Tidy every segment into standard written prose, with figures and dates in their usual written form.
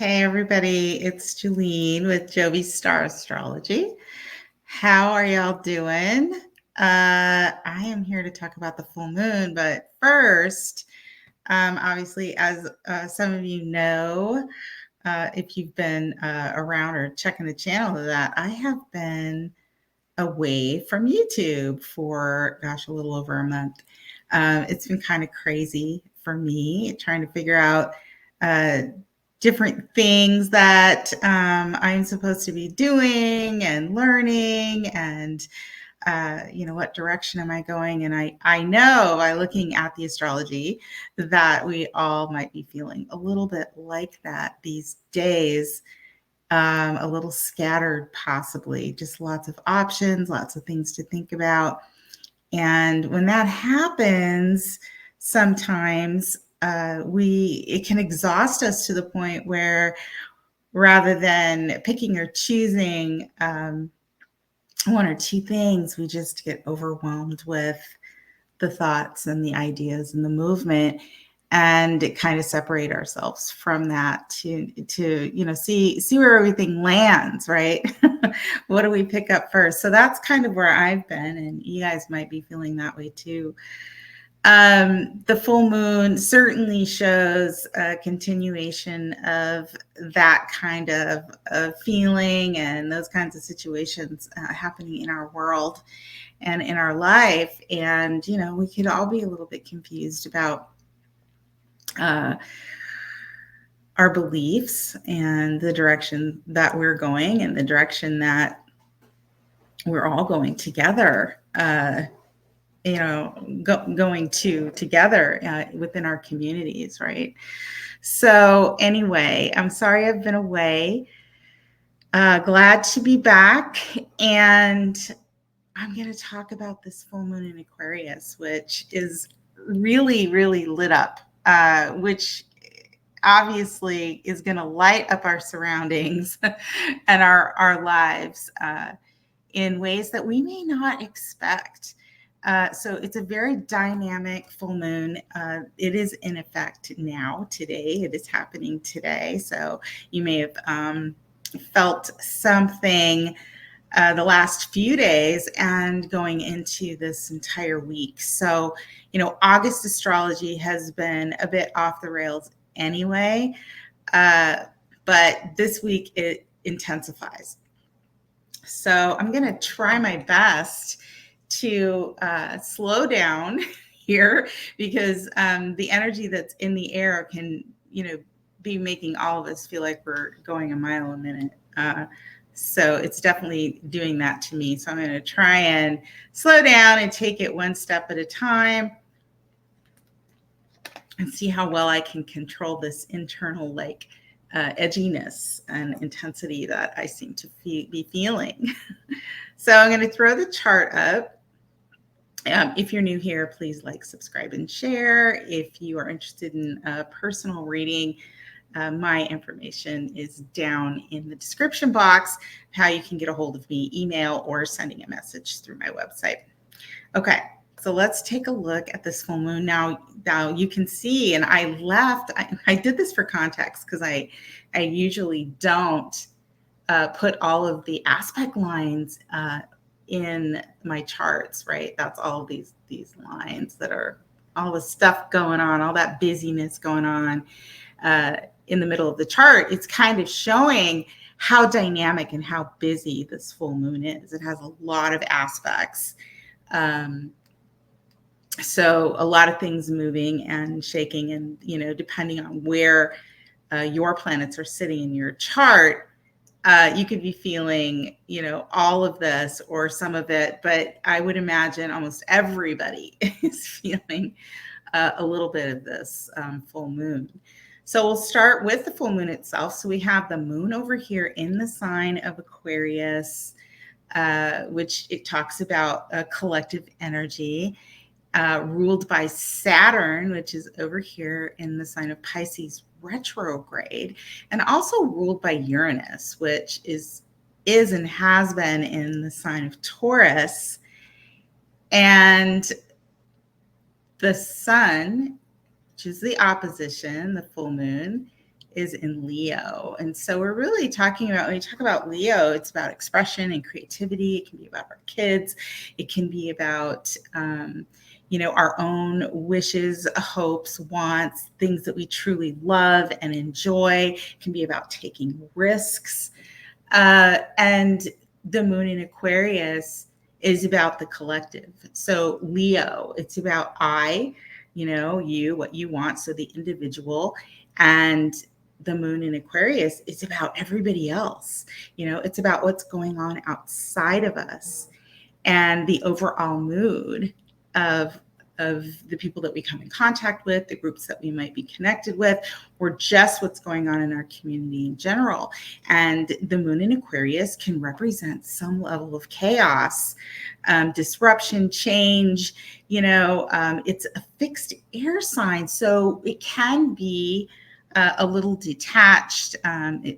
Hey everybody, it's Julene with JovesStar Astrology. How are y'all doing? I am here to talk about the full moon, but first, obviously, as some of you know, if you've been around or checking the channel of that, I have been away from YouTube for, gosh, a little over a month. It's been kind of crazy for me trying to figure out different things that I'm supposed to be doing and learning and what direction am I going? And I know by looking at the astrology that we all might be feeling a little bit like that these days, a little scattered possibly, just lots of options, lots of things to think about. And when that happens, sometimes it can exhaust us to the point where rather than picking or choosing one or two things, we just get overwhelmed with the thoughts and the ideas and the movement, and kind of separate ourselves from that to see where everything lands, right? What do we pick up first? So that's kind of where I've been, and you guys might be feeling that way too. The full moon certainly shows a continuation of that kind of feeling and those kinds of situations happening in our world and in our life. And, we could all be a little bit confused about our beliefs and the direction that we're going and the direction that we're all going together. Going together within our communities, right? So anyway, I'm sorry I've been away. Glad to be back. And I'm going to talk about this full moon in Aquarius, which is really, really lit up, which obviously is going to light up our surroundings and our lives in ways that we may not expect. So it's a very dynamic full moon. It is in effect now, today. It is happening today. So you may have felt something the last few days and going into this entire week. So, August astrology has been a bit off the rails anyway, but this week it intensifies. So I'm going to try my best to slow down here, because the energy that's in the air can, be making all of us feel like we're going a mile a minute. So it's definitely doing that to me. So I'm going to try and slow down and take it one step at a time and see how well I can control this internal edginess and intensity that I seem to be feeling. So I'm going to throw the chart up. If you're new here, please like, subscribe, and share. If you are interested in a personal reading, my information is down in the description box, how you can get a hold of me, email, or sending a message through my website. Okay, so let's take a look at this full moon. Now you can see, and I did this for context because I usually don't put all of the aspect lines in my charts, right? That's all these lines that are all the stuff going on, all that busyness going on in the middle of the chart. It's kind of showing how dynamic and how busy this full moon is. It has a lot of aspects. So a lot of things moving and shaking, and, depending on where your planets are sitting in your chart, you could be feeling, all of this or some of it, but I would imagine almost everybody is feeling a little bit of this full moon. So we'll start with the full moon itself. So we have the moon over here in the sign of Aquarius, which it talks about a collective energy ruled by Saturn, which is over here in the sign of Pisces retrograde, and also ruled by Uranus, which is and has been in the sign of Taurus. And the sun, which is the opposition, the full moon, is in Leo. And so we're really talking about, when we talk about Leo, it's about expression and creativity. It can be about our kids. It can be about, our own wishes, hopes, wants, things that we truly love and enjoy. It can be about taking risks. And the moon in Aquarius is about the collective. So Leo, it's about you, what you want. So the individual. And the moon in Aquarius is about everybody else. It's about what's going on outside of us and the overall mood of the people that we come in contact with, the groups that we might be connected with, or just what's going on in our community in general. And the moon in Aquarius can represent some level of chaos, disruption, change. It's a fixed air sign, so it can be a little detached,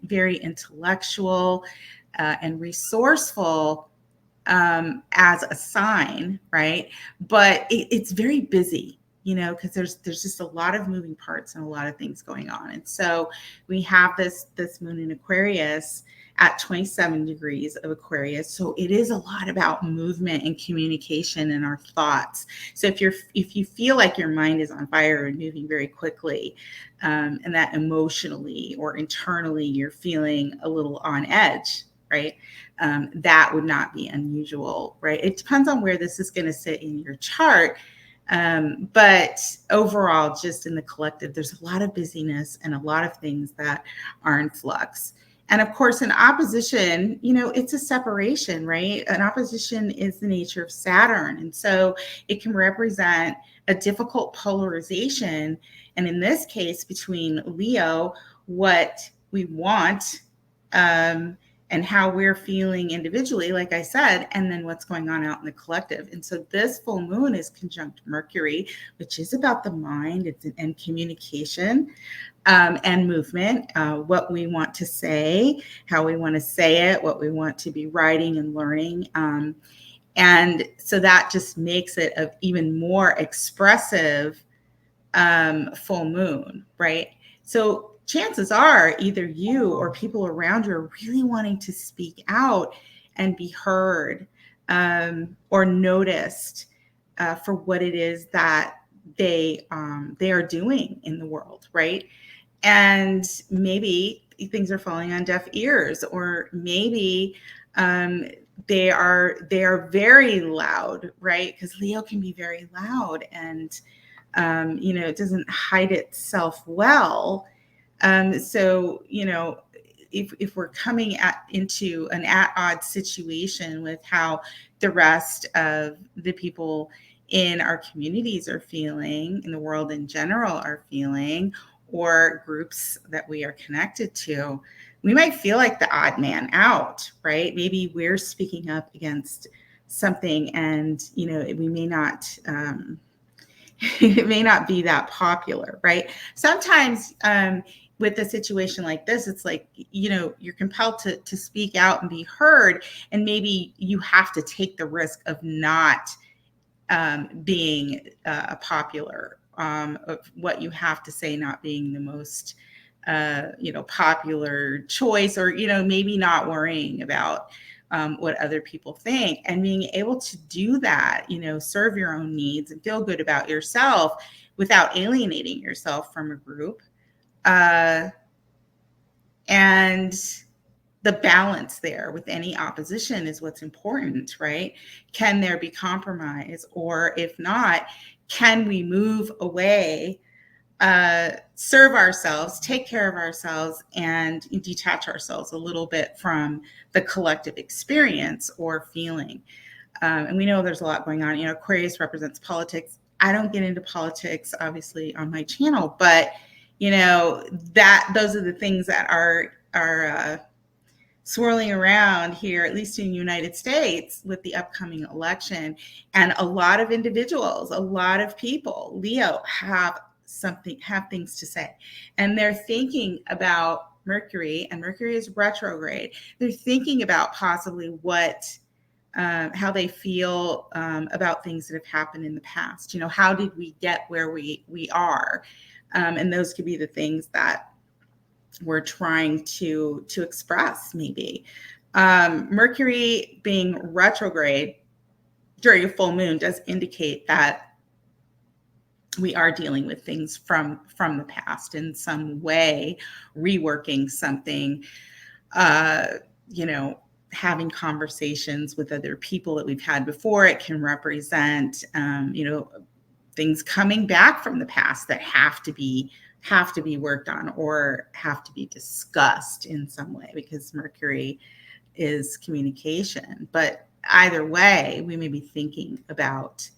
very intellectual, and resourceful, as a sign, right? But it's very busy, because there's just a lot of moving parts and a lot of things going on. And so we have this moon in Aquarius at 27 degrees of Aquarius. So it is a lot about movement and communication and our thoughts. So if you feel like your mind is on fire and moving very quickly, and that emotionally or internally you're feeling a little on edge, right? That would not be unusual, right? It depends on where this is going to sit in your chart. But overall, just in the collective, there's a lot of busyness and a lot of things that are in flux. And of course, in opposition, it's a separation, right? An opposition is the nature of Saturn. And so it can represent a difficult polarization. And in this case, between Leo, what we want, and how we're feeling individually, like I said, and then what's going on out in the collective. And so this full moon is conjunct Mercury, which is about the mind and communication, and movement, what we want to say, how we want to say it, what we want to be writing and learning. And so that just makes it an even more expressive full moon, right? So chances are either you or people around you are really wanting to speak out and be heard, or noticed, for what it is that they are doing in the world, right? And maybe things are falling on deaf ears, or maybe they are very loud, right? Because Leo can be very loud, and it doesn't hide itself well. So, if we're coming into an at-odds situation with how the rest of the people in our communities are feeling, in the world in general are feeling, or groups that we are connected to, we might feel like the odd man out, right? Maybe we're speaking up against something, and we may not. It may not be that popular, right? Sometimes, with a situation like this, it's like, you're compelled to speak out and be heard, and maybe you have to take the risk of not being popular, of what you have to say not being the most popular choice, or maybe not worrying about what other people think, and being able to do that, serve your own needs and feel good about yourself without alienating yourself from a group. And the balance there with any opposition is what's important, right? Can there be compromise? Or if not, can we move away, serve ourselves, take care of ourselves, and detach ourselves a little bit from the collective experience or feeling? And we know there's a lot going on. Aquarius represents politics. I don't get into politics, obviously, on my channel, but that those are the things that are swirling around here, at least in the United States, with the upcoming election. And a lot of individuals, a lot of people, Leo, have things to say. And they're thinking about Mercury, and Mercury is retrograde. They're thinking about possibly how they feel about things that have happened in the past. How did we get where we are? And those could be the things that we're trying to express maybe. Mercury being retrograde during a full moon does indicate that we are dealing with things from the past in some way, reworking something, uh, you know, having conversations with other people that we've had before. It can represent, things coming back from the past that have to be worked on or have to be discussed in some way, because Mercury is communication. But either way, we may be thinking about,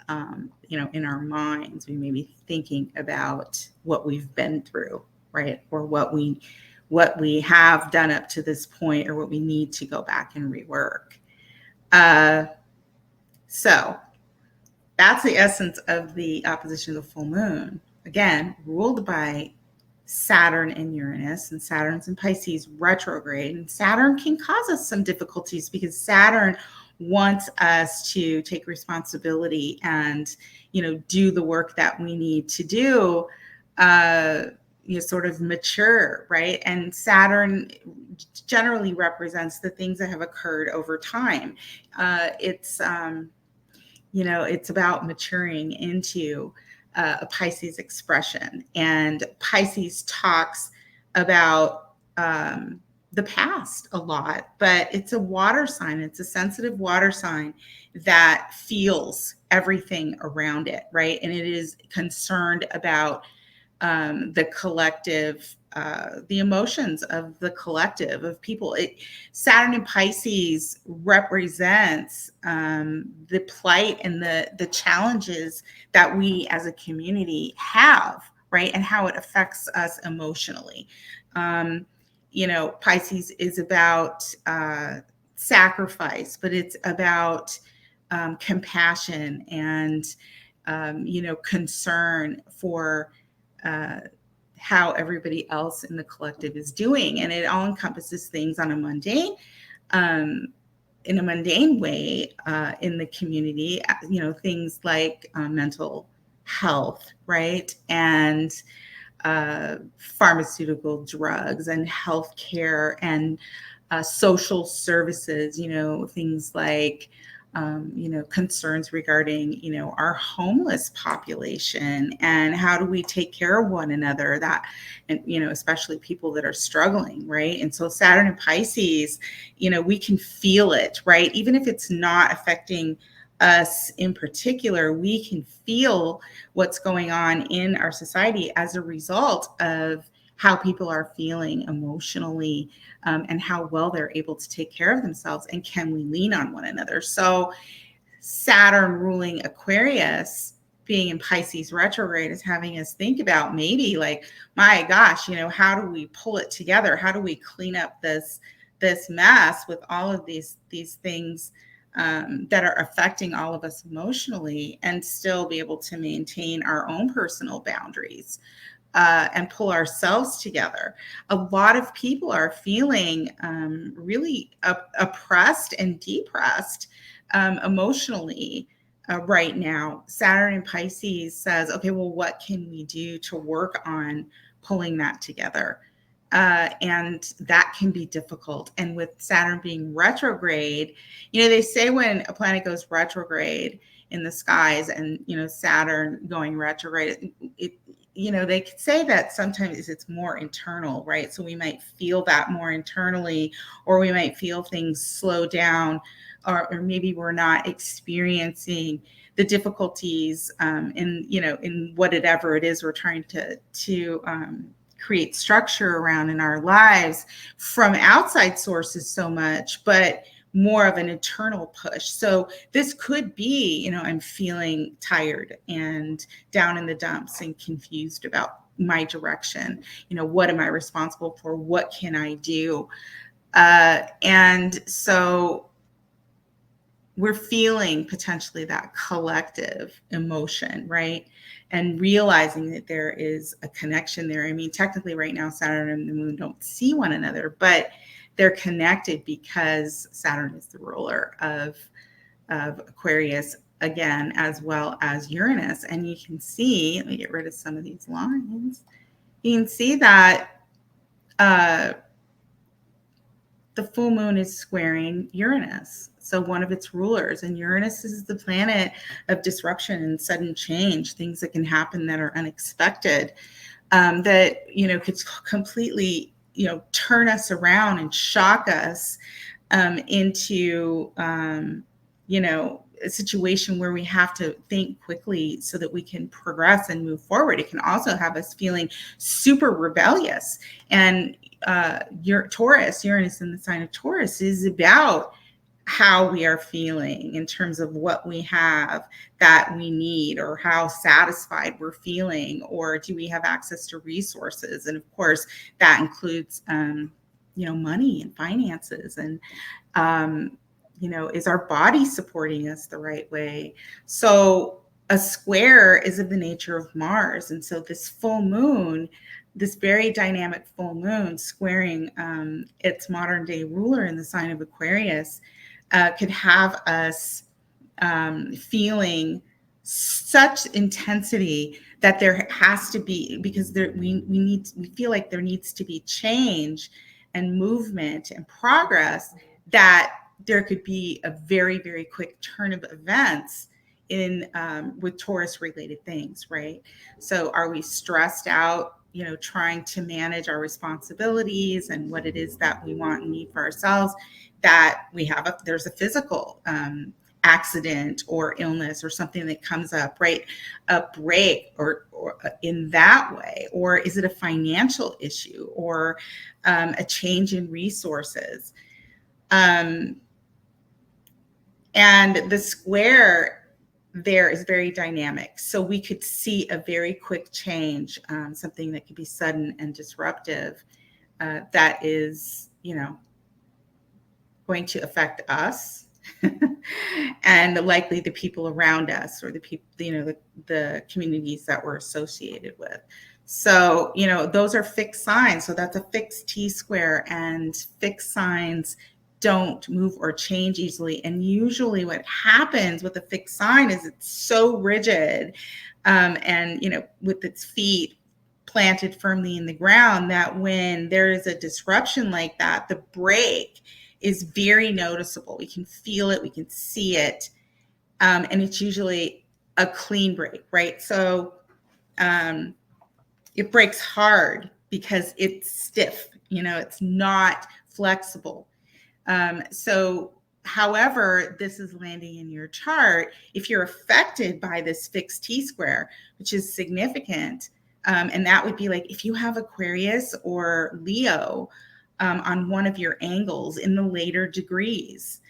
in our minds, we may be thinking about what we've been through, right? Or what we have done up to this point, or what we need to go back and rework. So that's the essence of the opposition of the full moon. Again, ruled by Saturn and Uranus, and Saturn's in Pisces retrograde. And Saturn can cause us some difficulties because Saturn wants us to take responsibility and, do the work that we need to do, sort of mature, right? And Saturn generally represents the things that have occurred over time. It's about maturing into a Pisces expression. And Pisces talks about the past a lot, but it's a water sign. It's a sensitive water sign that feels everything around it, right? And it is concerned about the collective, the emotions of the collective of people. Saturn in Pisces represents the plight and the challenges that we as a community have, right? And how it affects us emotionally. Pisces is about sacrifice, but it's about compassion and, concern for how everybody else in the collective is doing. And it all encompasses things on a mundane, in a mundane way in the community, things like mental health, right? And pharmaceutical drugs and healthcare and social services, things like concerns regarding, our homeless population and how do we take care of one another, that, and, especially people that are struggling, right? And so Saturn and Pisces, we can feel it, right? Even if it's not affecting us in particular, we can feel what's going on in our society as a result of how people are feeling emotionally, and how well they're able to take care of themselves, and can we lean on one another. So Saturn ruling Aquarius being in Pisces retrograde is having us think about maybe like, my gosh, how do we pull it together? How do we clean up this mess with all of these things that are affecting all of us emotionally, and still be able to maintain our own personal boundaries? And pull ourselves together. A lot of people are feeling really oppressed and depressed emotionally right now. Saturn in Pisces says, okay, well, what can we do to work on pulling that together? And that can be difficult. And with Saturn being retrograde, they say when a planet goes retrograde in the skies, and, Saturn going retrograde, they could say that sometimes it's more internal, right? So we might feel that more internally, or we might feel things slow down, or maybe we're not experiencing the difficulties in whatever it is we're trying to create structure around in our lives from outside sources so much, but more of an internal push. So this could be, I'm feeling tired and down in the dumps and confused about my direction. What am I responsible for? What can I do? And so we're feeling potentially that collective emotion, right? And realizing that there is a connection there. I mean, technically right now, Saturn and the moon don't see one another, but they're connected because Saturn is the ruler of Aquarius, again, as well as Uranus. And you can see, let me get rid of some of these lines. You can see that uh, the full moon is squaring Uranus, so one of its rulers. And Uranus is the planet of disruption and sudden change, things that can happen that are unexpected, that, could completely, turn us around and shock us into, a situation where we have to think quickly so that we can progress and move forward. It can also have us feeling super rebellious. And your Taurus, Uranus in the sign of Taurus, is about how we are feeling in terms of what we have that we need, or how satisfied we're feeling, or do we have access to resources. And of course that includes money and finances, and is our body supporting us the right way. So a square is of the nature of Mars, and so this full moon, this very dynamic full moon squaring its modern day ruler in the sign of Aquarius, could have us feeling such intensity that there has to be, because we feel like there needs to be change and movement and progress, that there could be a very, very quick turn of events in with Taurus related things, right? So are we stressed out, trying to manage our responsibilities and what it is that we want and need for ourselves, that there's a physical accident or illness or something that comes up, right? A break or in that way, or is it a financial issue, or a change in resources? And the square there is very dynamic. So we could see a very quick change, something that could be sudden and disruptive, that is, going to affect us and likely the people around us, or the people, the communities that we're associated with. So, those are fixed signs. So that's a fixed T-square, and fixed signs don't move or change easily. And usually what happens with a fixed sign is it's so rigid, and, with its feet planted firmly in the ground, that when there is a disruption like that, the break is very noticeable. We can feel it, we can see it, and it's usually a clean break, right? So it breaks hard because it's stiff, it's not flexible. So however this is landing in your chart, if you're affected by this fixed T-square, which is significant, and that would be like if you have Aquarius or Leo on one of your angles in the later degrees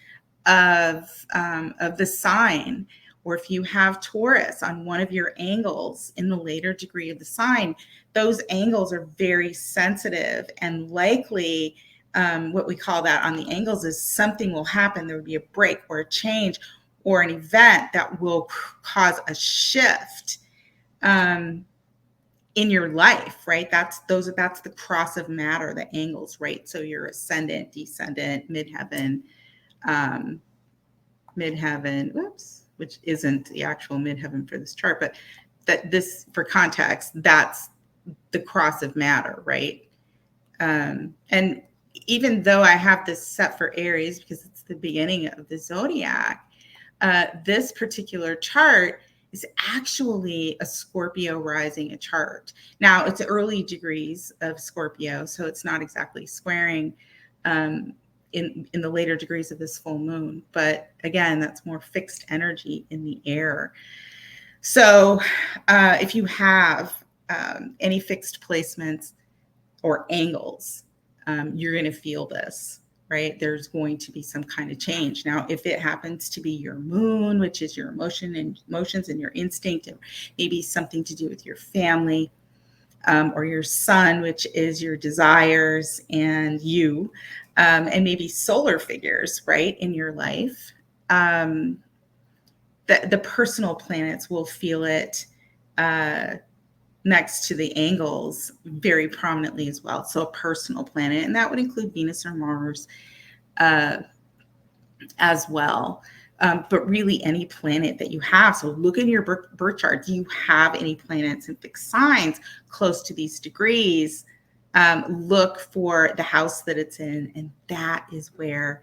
of the sign, or if you have Taurus on one of your angles in the later degree of the sign, those angles are very sensitive, and likely what we call that on the angles is something will happen. There would be a break or a change or an event that will cause a shift in your life, right? That's the cross of matter, the angles, right? So your ascendant, descendant, midheaven, which isn't the actual midheaven for this chart, but this, for context, that's the cross of matter, right? And even though I have this set for Aries because it's the beginning of the zodiac, this particular chart is actually a Scorpio rising chart. Now, it's early degrees of Scorpio, so it's not exactly squaring in the later degrees of this full moon. But again, that's more fixed energy in the air. So if you have any fixed placements or angles, you're going to feel this, right? There's going to be some kind of change. Now, if it happens to be your moon, which is your emotions and your instinct, or maybe something to do with your family, or your sun, which is your desires and you, and maybe solar figures, right, in your life, the personal planets will feel it next to the angles very prominently as well. So a personal planet, and that would include Venus or Mars as well. But really any planet that you have. So look in your birth chart. Do you have any planets and fixed signs close to these degrees look for the house that it's in, and that is where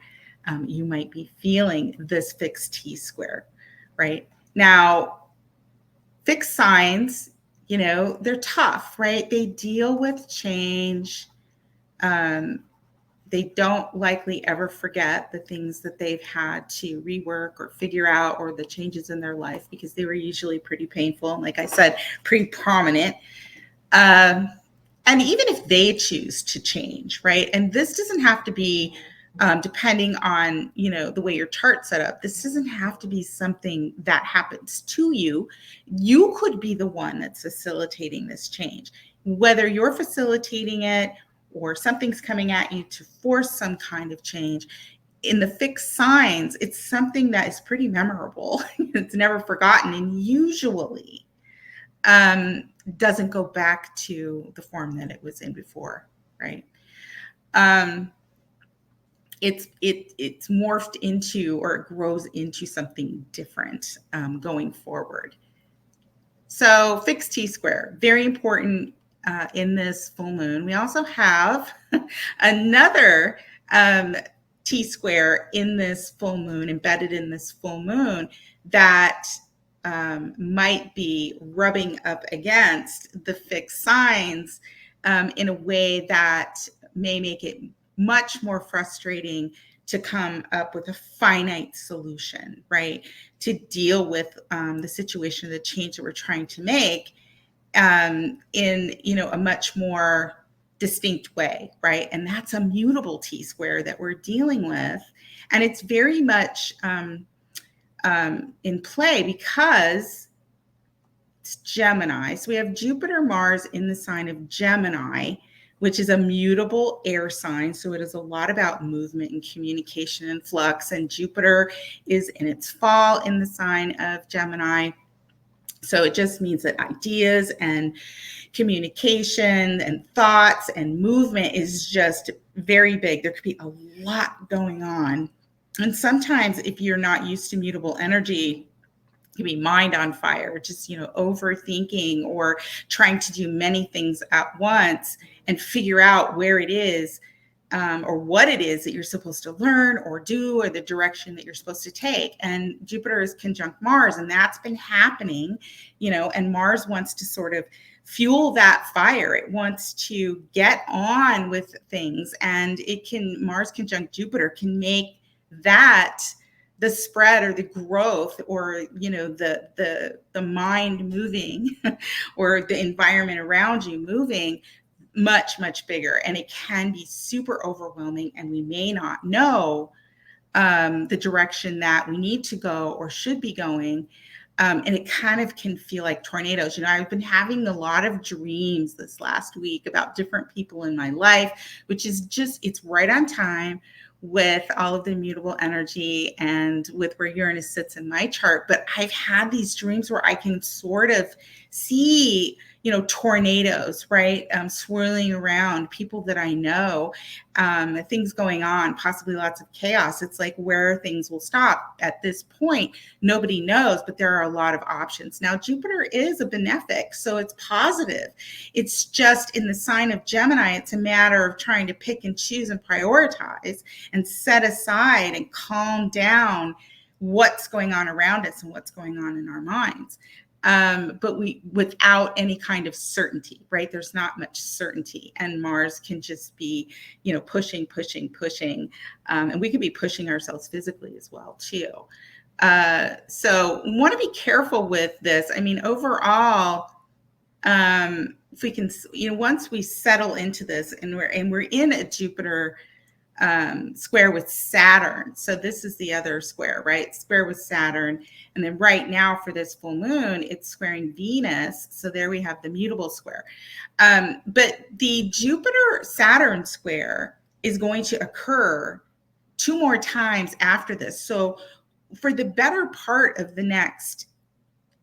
you might be feeling this fixed T-square, right? Now, fixed signs, they're tough, right? They deal with change. They don't likely ever forget the things that they've had to rework or figure out, or the changes in their life, because they were usually pretty painful and, like I said, pretty prominent. And even if they choose to change, right? And this doesn't have to be depending on, the way your chart's set up. This doesn't have to be something that happens to you. You could be the one that's facilitating this change, whether you're facilitating it or something's coming at you to force some kind of change. In the fixed signs, it's something that is pretty memorable. It's never forgotten, and usually doesn't go back to the form that it was in before, right? It's morphed into, or it grows into something different going forward. So fixed T-square, very important in this full moon. We also have another T-square in this full moon, embedded in this full moon, that might be rubbing up against the fixed signs in a way that may make it much more frustrating to come up with a finite solution, right? To deal with the situation, the change that we're trying to make in, a much more distinct way, right? And that's a mutable T-square that we're dealing with. And it's very much in play because it's Gemini. So we have Jupiter, Mars in the sign of Gemini, which is a mutable air sign. So it is a lot about movement and communication and flux. And Jupiter is in its fall in the sign of Gemini. So it just means that ideas and communication and thoughts and movement is just very big. There could be a lot going on. And sometimes if you're not used to mutable energy, it can be mind on fire, just, overthinking or trying to do many things at once and figure out where it is or what it is that you're supposed to learn or do, or the direction that you're supposed to take. And Jupiter is conjunct Mars, and that's been happening, and Mars wants to sort of fuel that fire. It wants to get on with things, and Mars conjunct Jupiter can make that the spread or the growth, or the mind moving or the environment around you moving much bigger. And it can be super overwhelming, and we may not know the direction that we need to go or should be going. And it kind of can feel like tornadoes. I've been having a lot of dreams this last week about different people in my life, which is it's right on time with all of the mutable energy and with where Uranus sits in my chart. But I've had these dreams where I can sort of see, tornadoes, right? Swirling around people that I know, things going on, possibly lots of chaos. It's like where things will stop. At this point, nobody knows, but there are a lot of options. Now, Jupiter is a benefic, so it's positive. It's just in the sign of Gemini, it's a matter of trying to pick and choose and prioritize and set aside and calm down what's going on around us and what's going on in our minds. But without any kind of certainty, right? There's not much certainty, and Mars can just be, pushing. And we could be pushing ourselves physically as well too. So want to be careful with this. I mean, overall, if we can, once we settle into this, and we're in a Jupiter square with Saturn. So this is the other square, right? Square with Saturn. And then right now for this full moon, it's squaring Venus. So there we have the mutable square. But the Jupiter-Saturn square is going to occur 2 more times after this. So for the better part of the next,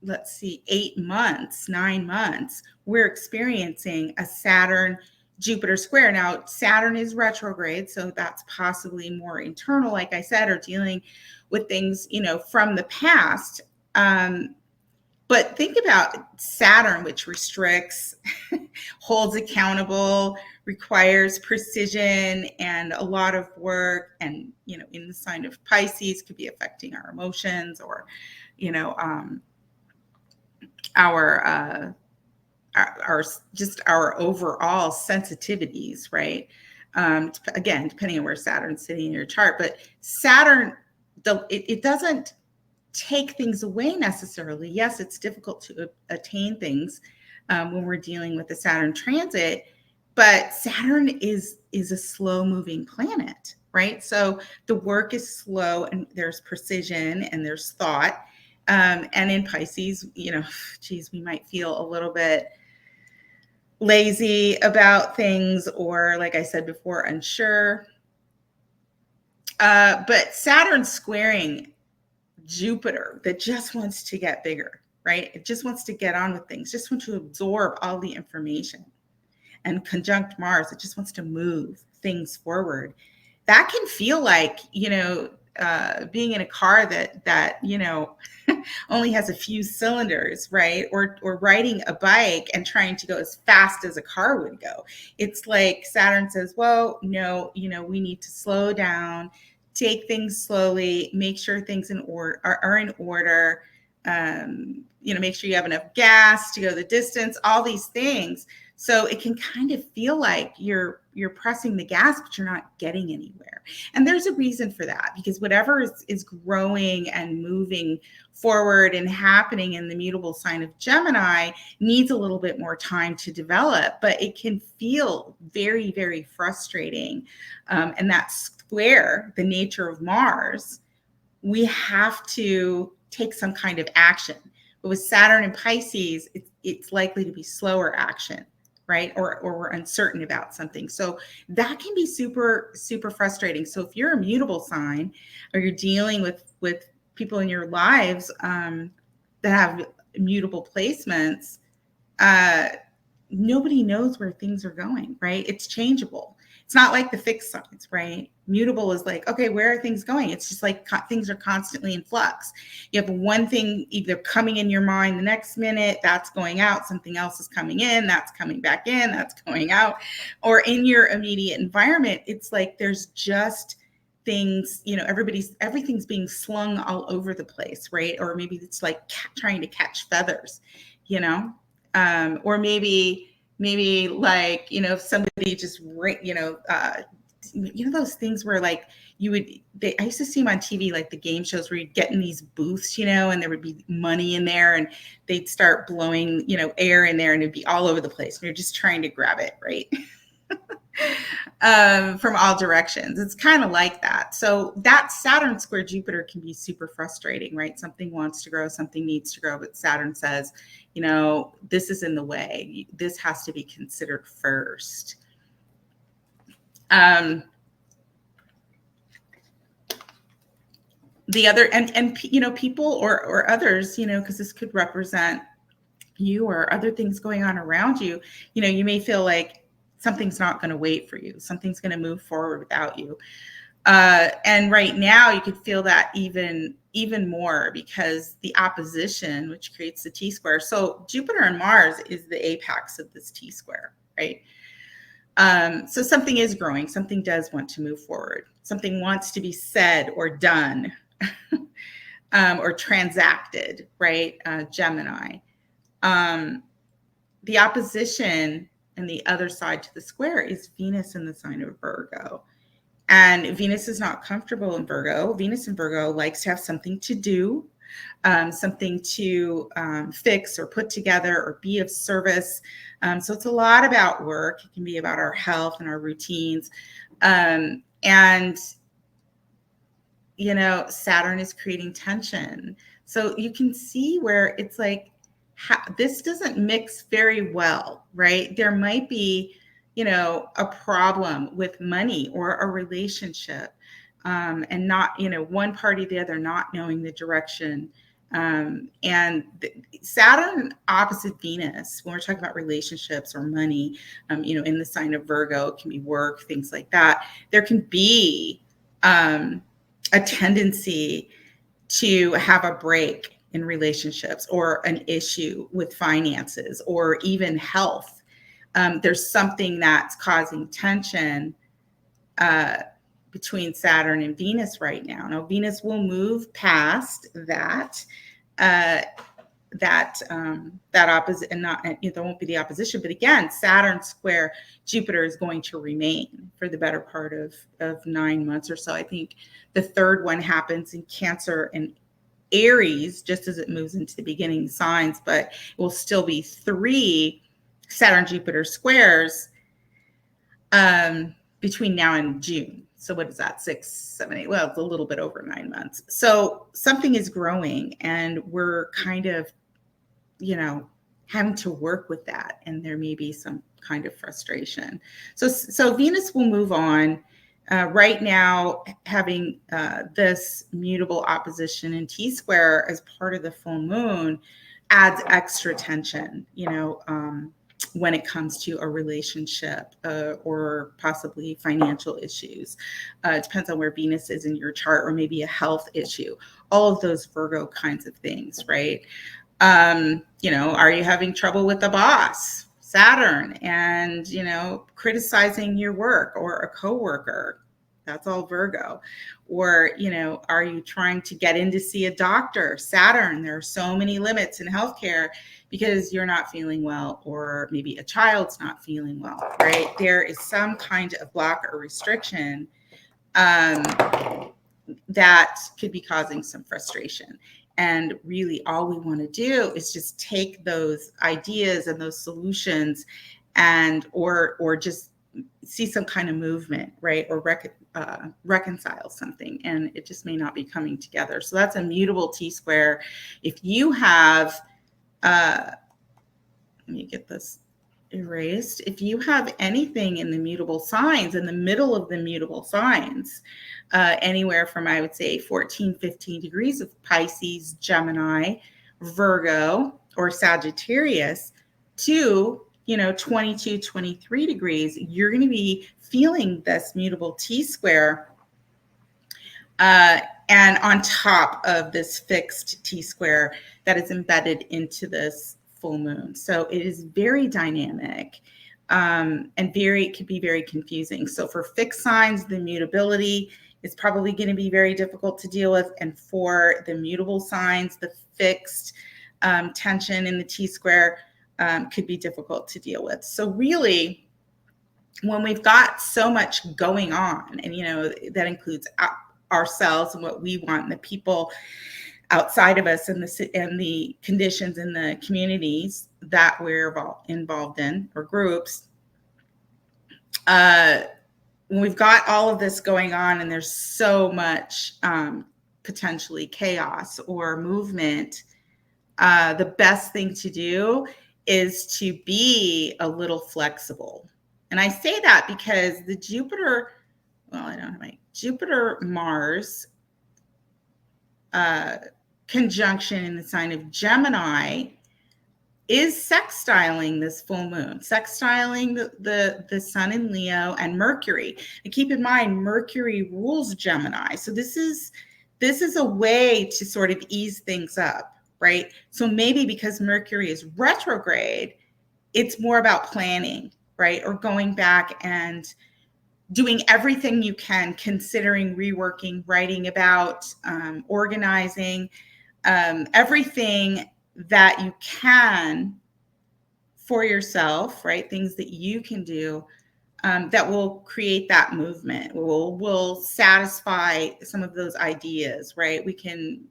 8 months, 9 months, we're experiencing a Saturn-Jupiter square. Now, Saturn is retrograde, so that's possibly more internal, like I said, or dealing with things, from the past. But think about Saturn, which restricts, holds accountable, requires precision and a lot of work. And, in the sign of Pisces could be affecting our emotions or, our, our just our overall sensitivities, right? Again, depending on where Saturn's sitting in your chart. But Saturn, it doesn't take things away necessarily. Yes, it's difficult to attain things when we're dealing with the Saturn transit, but Saturn is a slow moving planet, right? So the work is slow and there's precision and there's thought. And in Pisces, geez, we might feel a little bit lazy about things or, like I said before, unsure. But Saturn squaring Jupiter that just wants to get bigger, right? It just wants to get on with things, just wants to absorb all the information. And conjunct Mars, it just wants to move things forward. That can feel like, being in a car that only has a few cylinders, right? Or riding a bike and trying to go as fast as a car would go. It's like Saturn says, well, no, we need to slow down, take things slowly, make sure things are in order. Make sure you have enough gas to go the distance, all these things. So it can kind of feel like you're pressing the gas, but you're not getting anywhere. And there's a reason for that, because whatever is growing and moving forward and happening in the mutable sign of Gemini needs a little bit more time to develop, but it can feel very, very frustrating. And that square, the nature of Mars, we have to take some kind of action. But with Saturn and Pisces, it's likely to be slower action, right? Or we're uncertain about something. So that can be super, super frustrating. So if you're a mutable sign or you're dealing with people in your lives that have mutable placements, nobody knows where things are going, right? It's changeable. It's not like the fixed signs, right? Mutable is like, okay, where are things going? It's just like things are constantly in flux. You have one thing either coming in your mind the next minute, that's going out, something else is coming in, that's coming back in, that's going out. Or in your immediate environment, it's like there's just things, everything's being slung all over the place, right? Or maybe it's like trying to catch feathers, or maybe like, if somebody just, those things where like I used to see them on TV, like the game shows where you'd get in these booths, and there would be money in there and they'd start blowing, air in there and it'd be all over the place. And you're just trying to grab it, right? From all directions. It's kind of like that. So that Saturn square Jupiter can be super frustrating, right? Something wants to grow, something needs to grow, but Saturn says, this is in the way. This has to be considered first. The other, and people or others, because this could represent you or other things going on around you, you may feel like something's not going to wait for you. Something's going to move forward without you. And right now you could feel that even more because the opposition, which creates the T-square. So Jupiter and Mars is the apex of this T-square, right? So something is growing. Something does want to move forward. Something wants to be said or done or transacted, right? Gemini. The opposition and the other side to the square is Venus in the sign of Virgo. And Venus is not comfortable in Virgo. Venus in Virgo likes to have something to do, something to fix or put together or be of service. So it's a lot about work. It can be about our health and our routines. And, Saturn is creating tension. So you can see where it's like, this doesn't mix very well, right? There might be, a problem with money or a relationship, and not, one party or the other not knowing the direction. And Saturn opposite Venus, when we're talking about relationships or money, in the sign of Virgo, it can be work, things like that. There can be a tendency to have a break in relationships, or an issue with finances, or even health. There's something that's causing tension between Saturn and Venus right now. Now, Venus will move past that. That opposite, and not, there won't be the opposition, but again, Saturn square Jupiter is going to remain for the better part of 9 months or so. I think the third one happens in Cancer and Aries just as it moves into the beginning signs, but it will still be 3 Saturn Jupiter squares between now and June. So what is that? 6, 7, 8. Well, it's a little bit over 9 months. So something is growing, and we're kind of, having to work with that. And there may be some kind of frustration. So Venus will move on. Right now, having this mutable opposition in T-square as part of the full moon adds extra tension, when it comes to a relationship or possibly financial issues. It depends on where Venus is in your chart, or maybe a health issue. All of those Virgo kinds of things, right? Are you having trouble with the boss, Saturn, and, criticizing your work or a coworker? That's all Virgo. Or, are you trying to get in to see a doctor, Saturn? There are so many limits in healthcare because you're not feeling well, or maybe a child's not feeling well, right? There is some kind of block or restriction that could be causing some frustration. And really all we want to do is just take those ideas and those solutions and or just see some kind of movement, right? Or reconcile something, and it just may not be coming together. So that's a mutable T-square. If you have, let me get this erased. If you have anything in the mutable signs, in the middle of the mutable signs, anywhere from, I would say, 14, 15 degrees of Pisces, Gemini, Virgo, or Sagittarius to, 22, 23 degrees, you're going to be feeling this mutable T-square. And on top of this fixed T-square that is embedded into this full moon. So it is very dynamic, and it could be very confusing. So for fixed signs, the mutability is probably going to be very difficult to deal with. And for the mutable signs, the fixed tension in the T-square could be difficult to deal with. So really, when we've got so much going on, and, that includes ourselves and what we want, and the people outside of us, and the conditions in the communities that we're involved in, or groups, when we've got all of this going on, and there's so much potentially chaos or movement, the best thing to do is to be a little flexible. And I say that because the Jupiter, I don't have my Jupiter Mars conjunction in the sign of Gemini is sextiling this full moon, sextiling the sun in Leo and Mercury. And keep in mind, Mercury rules Gemini. So this is a way to sort of ease things up, right? So maybe because Mercury is retrograde, it's more about planning, right? Or going back and doing everything you can, considering, reworking, writing about, organizing, everything that you can for yourself, right? Things that you can do that will create that movement, will satisfy some of those ideas, right? We can,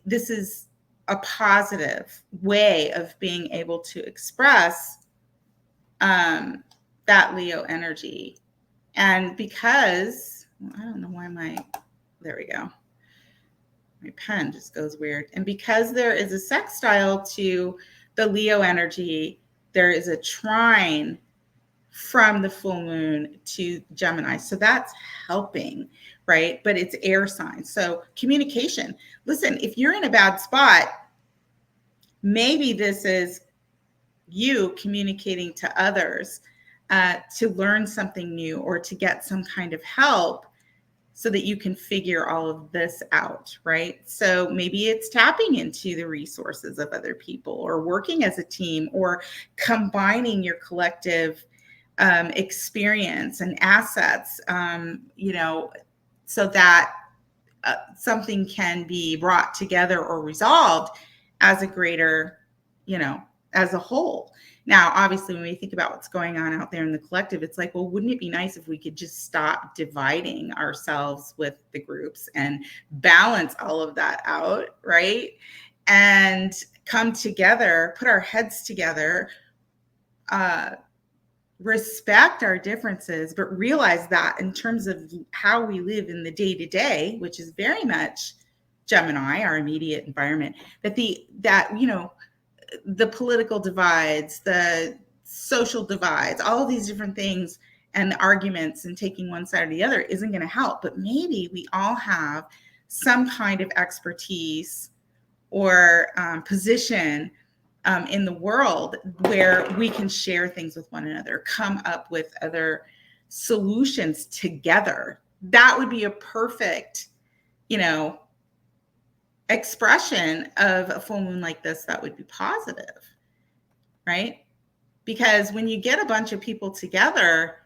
this is a positive way of being able to express that Leo energy. And because, I don't know why there we go. My pen just goes weird. And because there is a sextile to the Leo energy, there is a trine from the full moon to Gemini. So that's helping, right? But it's air signs. So communication. Listen, if you're in a bad spot, maybe this is you communicating to others to learn something new or to get some kind of help so that you can figure all of this out, right? So maybe it's tapping into the resources of other people, or working as a team, or combining your collective experience and assets, so that something can be brought together or resolved as a greater, as a whole. Now, obviously, when we think about what's going on out there in the collective, it's like, well, wouldn't it be nice if we could just stop dividing ourselves with the groups and balance all of that out, right? And come together, put our heads together, respect our differences, but realize that in terms of how we live in the day to day, which is very much Gemini, our immediate environment, that the political divides, the social divides, all of these different things, and the arguments and taking one side or the other isn't going to help. But maybe we all have some kind of expertise or position in the world where we can share things with one another, come up with other solutions together. That would be a perfect, expression of a full moon like this that would be positive, right? Because when you get a bunch of people together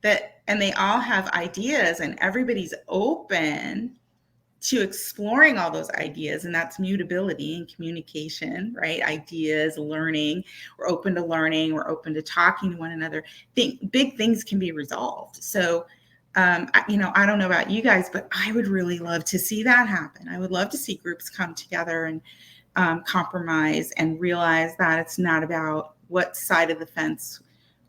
and they all have ideas and everybody's open to exploring all those ideas, and that's mutability and communication, right? Ideas, learning, we're open to learning, we're open to talking to one another. Big things can be resolved. So, I don't know about you guys, but I would really love to see that happen. I would love to see groups come together and compromise and realize that it's not about what side of the fence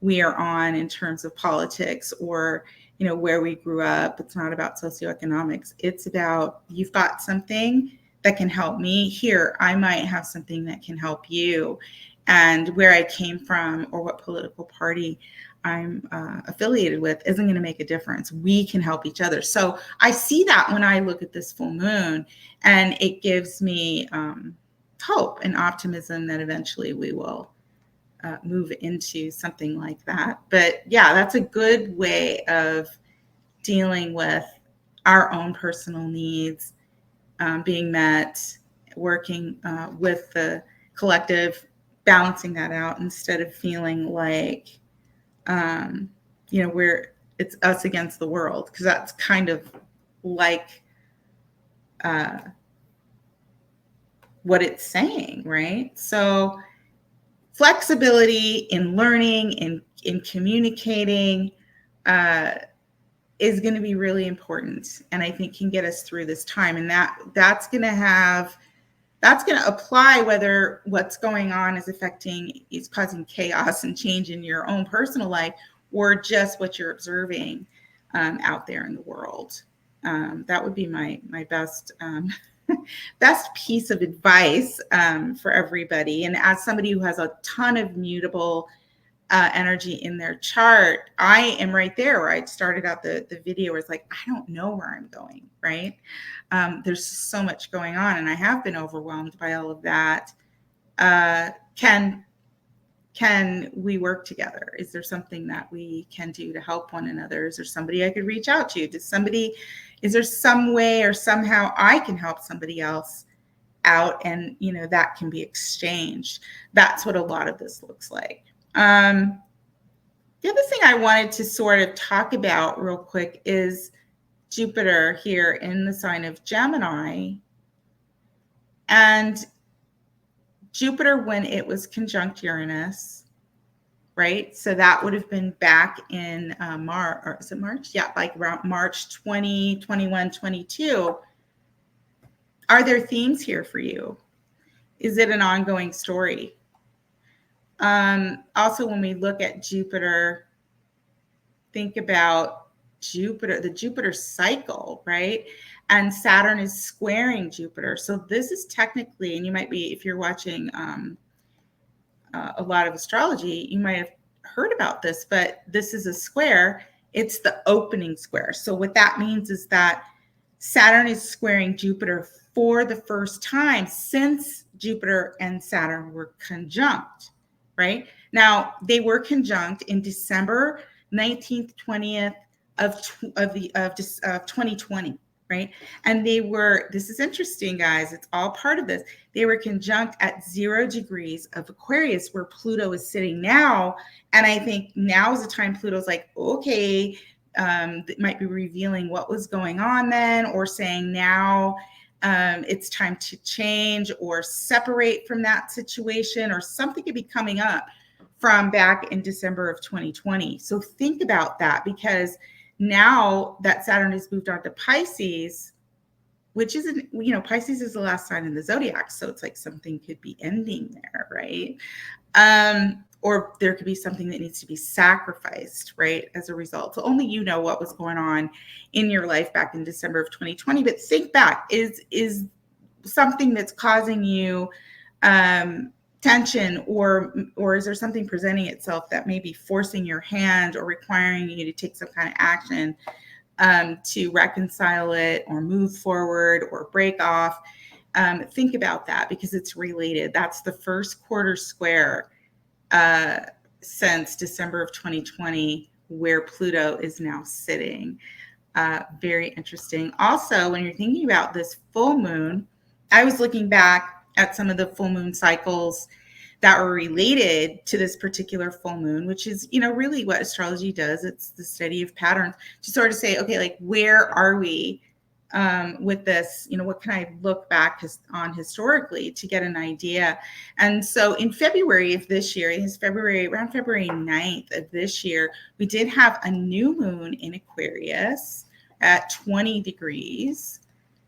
we are on in terms of politics or where we grew up. It's not about socioeconomics. It's about, you've got something that can help me. Here, I might have something that can help you. And where I came from or what political party I'm affiliated with isn't going to make a difference. We can help each other. So I see that when I look at this full moon, and it gives me hope and optimism that eventually we will move into something like that. But yeah, that's a good way of dealing with our own personal needs being met, working with the collective, balancing that out instead of feeling like, it's us against the world, because that's kind of like what it's saying, right? So flexibility in learning, in communicating is going to be really important, and I think can get us through this time. And that's going to apply whether what's going on is causing chaos and change in your own personal life, or just what you're observing out there in the world. That would be my best best piece of advice for everybody. And as somebody who has a ton of mutable energy in their chart, I am right there where I started out the video, where it's like, I don't know where I'm going, right? There's so much going on, and I have been overwhelmed by all of that. Can we work together? Is there something that we can do to help one another? Is there somebody I could reach out to? Is there some way or somehow I can help somebody else out, and that can be exchanged? That's what a lot of this looks like. The other thing I wanted to sort of talk about real quick is Jupiter here in the sign of Gemini. And Jupiter, when it was conjunct Uranus, right? So that would have been back in March, or is it March? Yeah, like around March 20, 21, 22. Are there themes here for you? Is it an ongoing story? Also, when we look at Jupiter, think about Jupiter, the Jupiter cycle, right? And Saturn is squaring Jupiter. So this is technically, and you might be, if you're watching a lot of astrology, you might have heard about this, but this is a square. It's the opening square. So what that means is that Saturn is squaring Jupiter for the first time since Jupiter and Saturn were conjunct. Right? Now, they were conjunct in December 19th, 20th, of 2020, right? And they were, this is interesting, guys, it's all part of this. They were conjunct at 0 degrees of Aquarius, where Pluto is sitting now. And I think now is the time Pluto's like, okay, it might be revealing what was going on then, or saying now it's time to change or separate from that situation, or something could be coming up from back in December of 2020. So think about that, because now that Saturn has moved on to Pisces, which isn't, Pisces is the last sign in the zodiac. So it's like something could be ending there, right? Or there could be something that needs to be sacrificed, right, as a result. So only you know what was going on in your life back in December of 2020. But think back, is something that's causing you tension, or is there something presenting itself that may be forcing your hand or requiring you to take some kind of action to reconcile it or move forward or break off? Think about that, because it's related. That's the first quarter square since December of 2020, where Pluto is now sitting. Very interesting. Also, when you're thinking about this full moon, I was looking back at some of the full moon cycles that were related to this particular full moon, which is, really what astrology does. It's the study of patterns to sort of say, okay, like, where are we with this? What can I look back on historically to get an idea? And so in February of this year, around February 9th of this year, we did have a new moon in Aquarius at 20 degrees,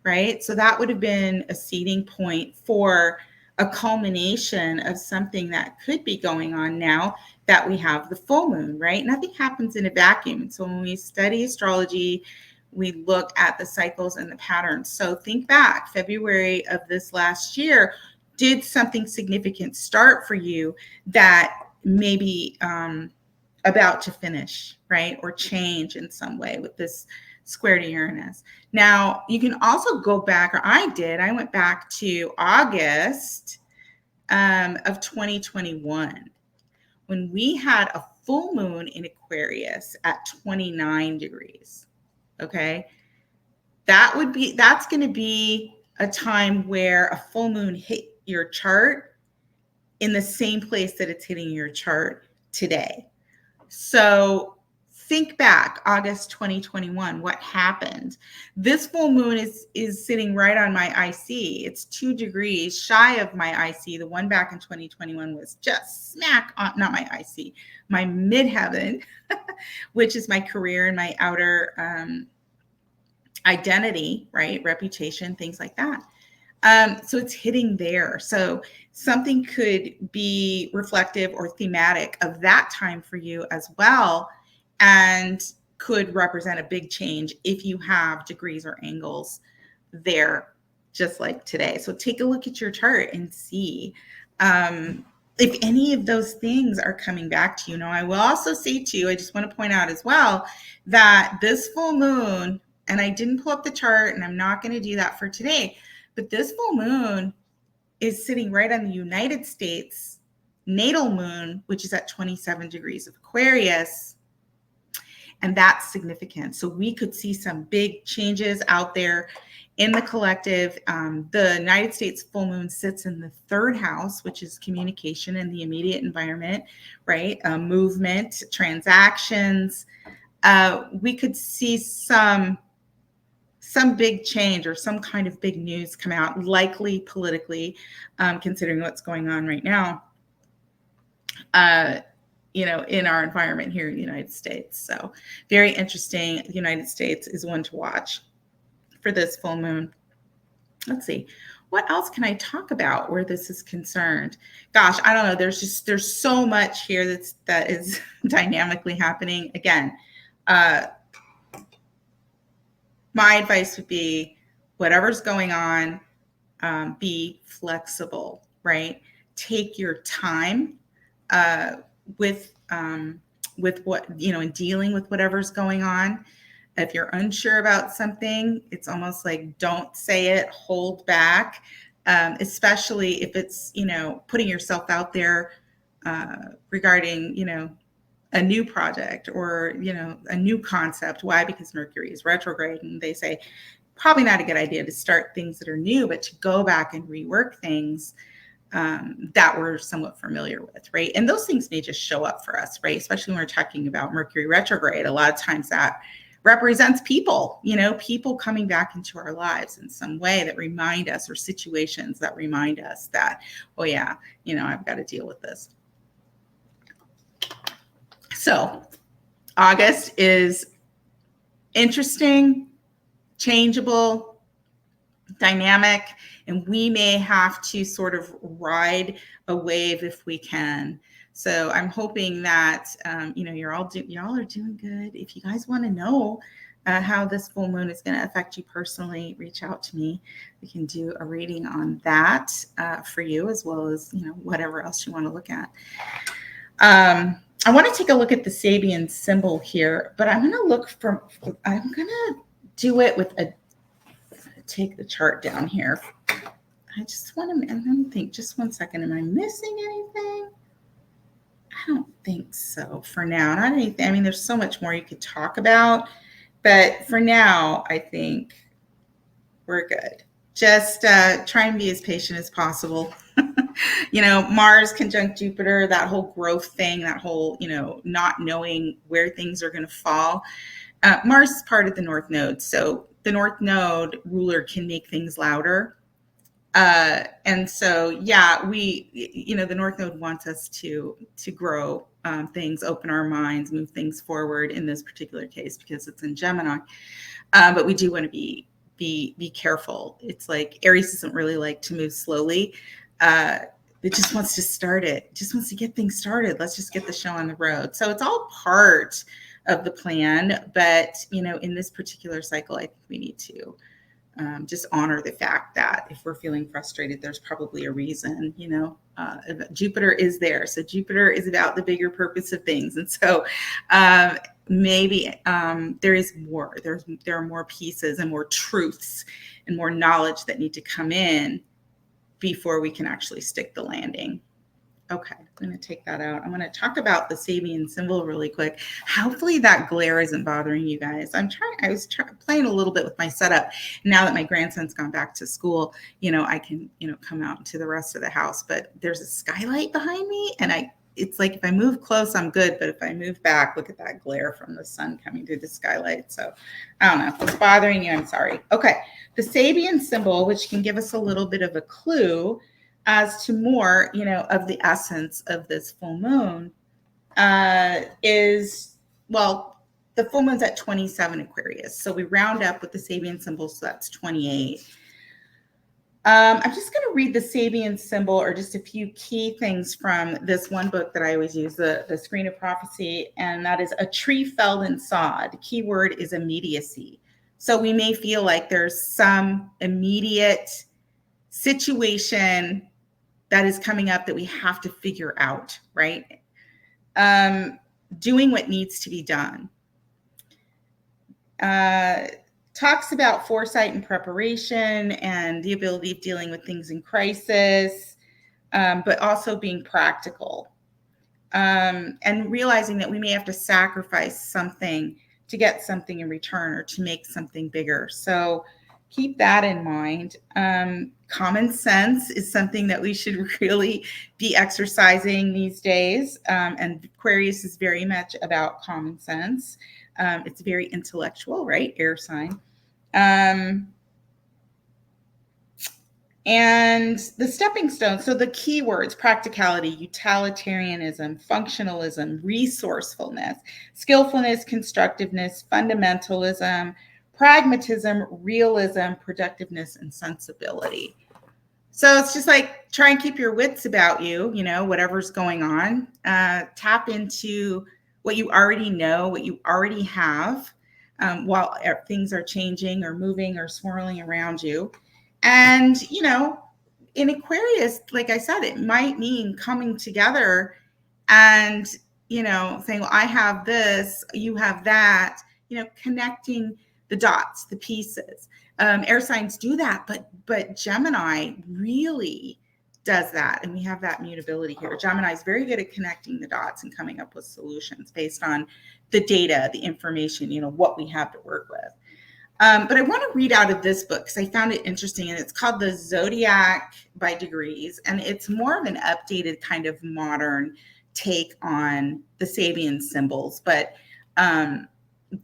right? So that would have been a seeding point for a culmination of something that could be going on now that we have the full moon, right? Nothing happens in a vacuum. So when we study astrology, we look at the cycles and the patterns. So think back, February of this last year, did something significant start for you that may be about to finish, right? Or change in some way with this square to Uranus. Now, you can also go back, or I went back to August of 2021, when we had a full moon in Aquarius at 29 degrees. Okay. That's going to be a time where a full moon hit your chart in the same place that it's hitting your chart today. So think back, August 2021, what happened? This full moon is sitting right on my IC. It's 2 degrees shy of my IC. The one back in 2021 was just smack on, not my IC, my midheaven, which is my career and my outer identity, right? Reputation, things like that. So it's hitting there. So something could be reflective or thematic of that time for you as well, and could represent a big change if you have degrees or angles there, just like today. So take a look at your chart and see if any of those things are coming back to you. Now, I will also say to you, I just want to point out as well that this full moon, and I didn't pull up the chart, and I'm not going to do that for today, but this full moon is sitting right on the United States natal moon, which is at 27 degrees of Aquarius. And that's significant. So we could see some big changes out there in the collective. The United States full moon sits in the 3rd house, which is communication and the immediate environment, right? Movement, transactions. We could see some big change or some kind of big news come out, likely politically, considering what's going on right now, in our environment here in the United States. So very interesting. The United States is one to watch for this full moon. Let's see. What else can I talk about where this is concerned? Gosh, I don't know. There's so much here that is dynamically happening. Again, my advice would be, whatever's going on, be flexible, right? Take your time with what, in dealing with whatever's going on. If you're unsure about something, it's almost like, don't say it, hold back, especially if it's, putting yourself out there regarding, a new project or, a new concept. Why? Because Mercury is retrograde, and they say probably not a good idea to start things that are new, but to go back and rework things that we're somewhat familiar with, right? And those things may just show up for us, right? Especially when we're talking about Mercury retrograde. A lot of times that represents people, people coming back into our lives in some way that remind us, or situations that remind us that, oh yeah, I've got to deal with this. So August is interesting, changeable, dynamic, and we may have to sort of ride a wave if we can. So I'm hoping that y'all are doing good. If you guys want to know how this full moon is going to affect you personally, reach out to me. We can do a reading on that for you, as well as whatever else you want to look at. I want to take a look at the Sabian symbol here, but I'm going to do it with take the chart down here. I'm going to think just one second. Am I missing anything? I don't think so for now. Not anything. I mean, there's so much more you could talk about, but for now, I think we're good. Just try and be as patient as possible. Mars conjunct Jupiter, that whole growth thing, that whole, not knowing where things are going to fall. Mars is part of the North Node. So the North Node ruler can make things louder. And so, the North Node wants us to grow things, open our minds, move things forward in this particular case, because it's in Gemini. But we do want to be careful. It's like Aries doesn't really like to move slowly. It just wants to start it. Just wants to get things started. Let's just get the show on the road. So it's all part of the plan. But, in this particular cycle, I think we need to just honor the fact that if we're feeling frustrated, there's probably a reason. Jupiter is there. So Jupiter is about the bigger purpose of things. And so maybe there is more. There are more pieces and more truths and more knowledge that need to come in before we can actually stick the landing. Okay, I'm going to take that out. I'm going to talk about the Sabian symbol really quick. Hopefully that glare isn't bothering you guys. I was playing a little bit with my setup. Now that my grandson's gone back to school, I can, come out to the rest of the house, but there's a skylight behind me, and it's like if I move close, I'm good. But if I move back, look at that glare from the sun coming through the skylight. So I don't know if it's bothering you. I'm sorry. Okay. The Sabian symbol, which can give us a little bit of a clue as to more, of the essence of this full moon, is, the full moon's at 27 Aquarius. So we round up with the Sabian symbol, so that's 28. I'm just going to read the Sabian symbol, or just a few key things from this one book that I always use, the Screen of Prophecy, and that is A Tree Felled and Sawed. The key word is immediacy. So we may feel like there's some immediate situation that is coming up that we have to figure out, right? Doing what needs to be done. Talks about foresight and preparation and the ability of dealing with things in crisis, but also being practical, and realizing that we may have to sacrifice something to get something in return, or to make something bigger. So keep that in mind. Common sense is something that we should really be exercising these days. And Aquarius is very much about common sense. It's very intellectual, right? Air sign. And the stepping stones. So the key words: practicality, utilitarianism, functionalism, resourcefulness, skillfulness, constructiveness, fundamentalism, pragmatism, realism, productiveness, and sensibility. So it's just like, try and keep your wits about you, whatever's going on. Tap into what you already know, what you already have, while things are changing or moving or swirling around you. And, in Aquarius, like I said, it might mean coming together and, saying, well, I have this, you have that, connecting the dots, the pieces. Air signs do that, but Gemini really does that. And we have that mutability here. Gemini is very good at connecting the dots and coming up with solutions based on the data, the information, what we have to work with. But I want to read out of this book because I found it interesting, and it's called The Zodiac by Degrees. And it's more of an updated kind of modern take on the Sabian symbols, but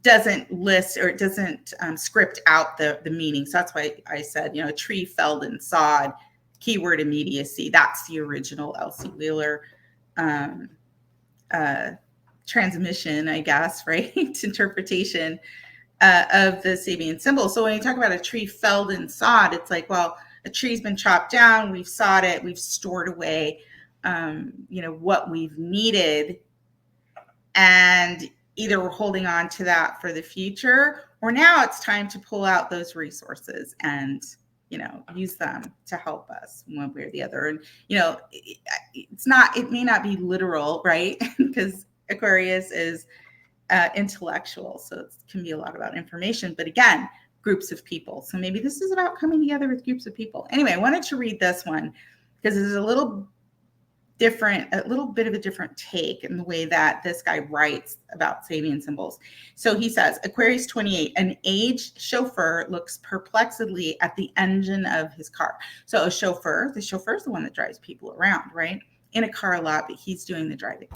doesn't list, or it doesn't script out the meaning. So that's why I said, a tree felled and sawed, keyword immediacy. That's the original Elsie Wheeler transmission, I guess, right? Interpretation of the Sabian symbol. So when you talk about a tree felled and sawed, it's like, well, a tree's been chopped down, we've sawed it, we've stored away, what we've needed, and either we're holding on to that for the future, or now it's time to pull out those resources and, use them to help us one way or the other. And, it may not be literal, right? Because Aquarius is intellectual, so it can be a lot about information, but again, groups of people. So maybe this is about coming together with groups of people. Anyway, I wanted to read this one because it's a little bit of a different take in the way that this guy writes about Sabian symbols. So he says, Aquarius 28, an aged chauffeur looks perplexedly at the engine of his car. So the chauffeur is the one that drives people around, right? In a car lot, but he's doing the driving.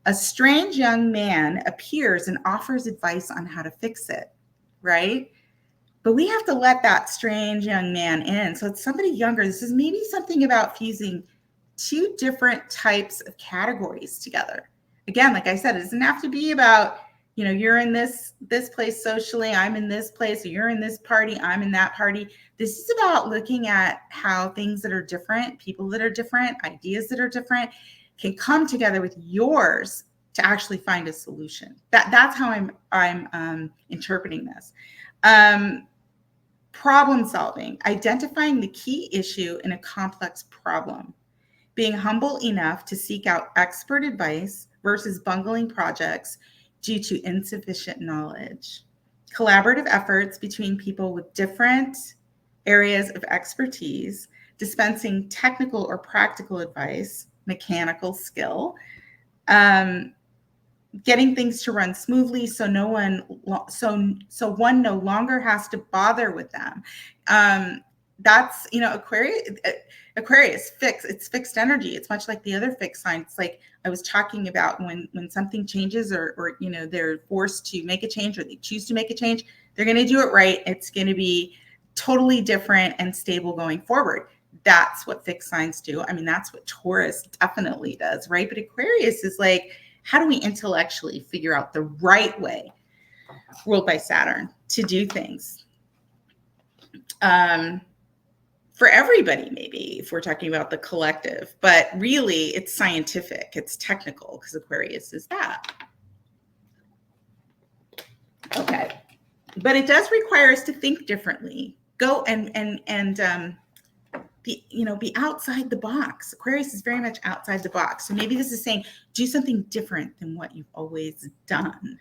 A strange young man appears and offers advice on how to fix it, right? But we have to let that strange young man in. So it's somebody younger. This is maybe something about fusing two different types of categories together. Again, like I said, it doesn't have to be about, you're in this place socially, I'm in this place, or you're in this party, I'm in that party. This is about looking at how things that are different, people that are different, ideas that are different, can come together with yours to actually find a solution. That's how I'm interpreting this. Problem solving, identifying the key issue in a complex problem, being humble enough to seek out expert advice versus bungling projects due to insufficient knowledge, collaborative efforts between people with different areas of expertise, dispensing technical or practical advice, mechanical skill, getting things to run smoothly so one no longer has to bother with them. That's, Aquarius it's fixed energy. It's much like the other fixed signs. It's like I was talking about when something changes or they're forced to make a change, or they choose to make a change, they're going to do it right. It's going to be totally different and stable going forward. That's what fixed signs do. I mean, that's what Taurus definitely does, right? But Aquarius is like, how do we intellectually figure out the right way, ruled by Saturn, to do things? For everybody, maybe, if we're talking about the collective, but really it's scientific, it's technical, because Aquarius is that. Okay, but it does require us to think differently, go and be outside the box. Aquarius is very much outside the box. So maybe this is saying, do something different than what you've always done.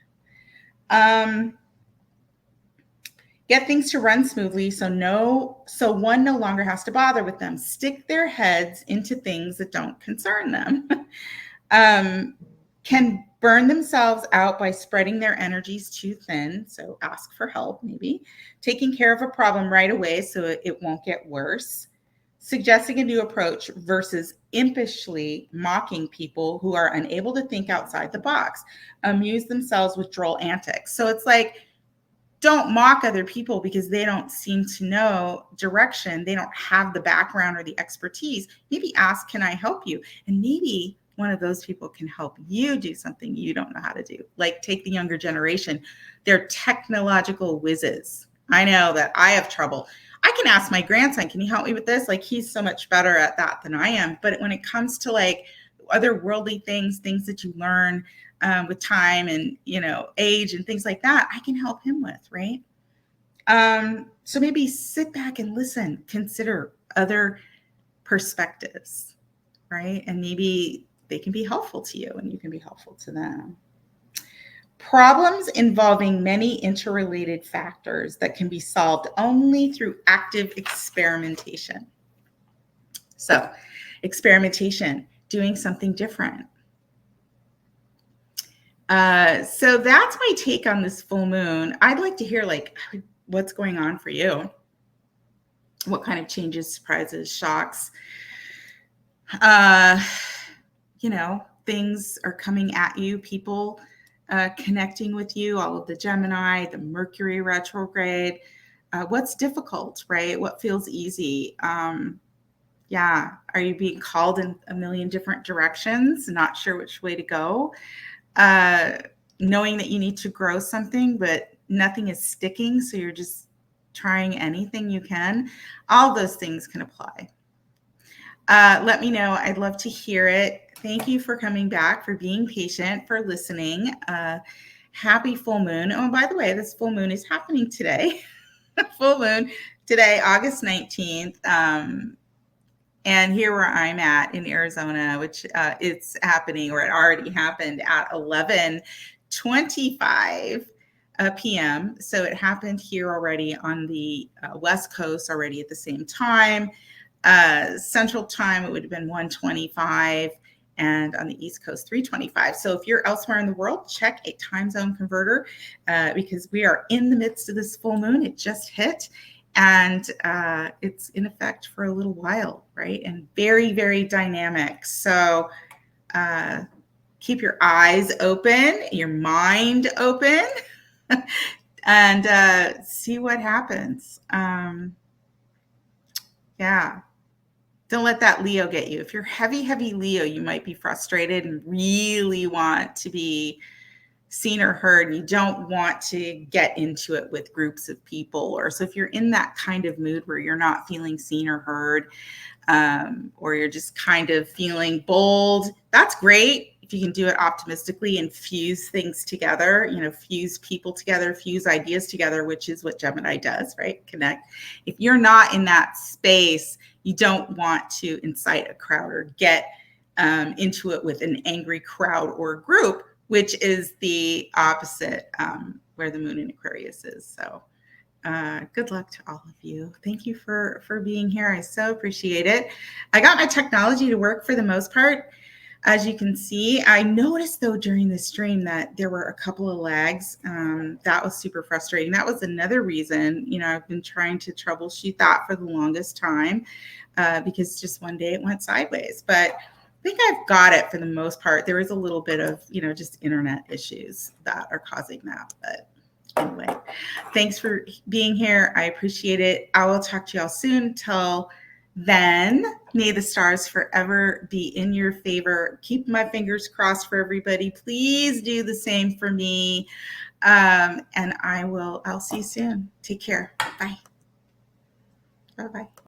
Get things to run smoothly so one no longer has to bother with them. Stick their heads into things that don't concern them. Can burn themselves out by spreading their energies too thin. So ask for help, maybe. Taking care of a problem right away so it won't get worse. Suggesting a new approach versus impishly mocking people who are unable to think outside the box. Amuse themselves with droll antics. So it's like, don't mock other people because they don't seem to know direction. They don't have the background or the expertise. Maybe ask, can I help you? And maybe one of those people can help you do something you don't know how to do. Like take the younger generation. They're technological whizzes. I know that I have trouble. I can ask my grandson, can you help me with this? Like he's so much better at that than I am. But when it comes to like other worldly things that you learn with time and, age and things like that, I can help him with, right? So maybe sit back and listen, consider other perspectives, right? And maybe they can be helpful to you and you can be helpful to them. Problems involving many interrelated factors that can be solved only through active experimentation. So experimentation, doing something different. So that's my take on this full moon. I'd like to hear like what's going on for you. What kind of changes, surprises, shocks, uh, things are coming at you, people connecting with you, all of the Gemini, the Mercury retrograde. What's difficult, right? What feels easy? Yeah. Are you being called in a million different directions? Not sure which way to go? Uh, Knowing that you need to grow something, but nothing is sticking. So you're just trying anything you can. All those things can apply. Let me know. I'd love to hear it. Thank you for coming back, for being patient, for listening. Happy full moon. Oh, and by the way, this full moon is happening today. Full moon today, August 19th. And here where I'm at in Arizona, which it's happening, or it already happened at 11:25 p.m. So it happened here already on the West Coast already at the same time. Central time, it would have been 1:25, and on the East Coast, 3:25. So if you're elsewhere in the world, check a time zone converter because we are in the midst of this full moon. It just hit, and it's in effect for a little while, right? And very, very dynamic. So keep your eyes open, your mind open, and see what happens. Yeah. Don't let that Leo get you. If you're heavy, heavy Leo, you might be frustrated and really want to be seen or heard. You don't want to get into it with groups of people. Or so if you're in that kind of mood where you're not feeling seen or heard, or you're just kind of feeling bold, that's great. If you can do it optimistically and fuse things together, fuse people together, fuse ideas together, which is what Gemini does, right? Connect. If you're not in that space, you don't want to incite a crowd or get into it with an angry crowd or group, which is the opposite where the moon in Aquarius is. So good luck to all of you. Thank you for being here. I so appreciate it. I got my technology to work for the most part. As you can see, I noticed though during the stream that there were a couple of lags. That was super frustrating. That was another reason, I've been trying to troubleshoot that for the longest time because just one day it went sideways. But I think I've got it for the most part. There is a little bit of, just internet issues that are causing that. But anyway, thanks for being here. I appreciate it. I will talk to y'all soon. Till then, may the stars forever be in your favor. Keep my fingers crossed for everybody. Please do the same for me. And I'll see you soon. Take care. Bye. Bye-bye.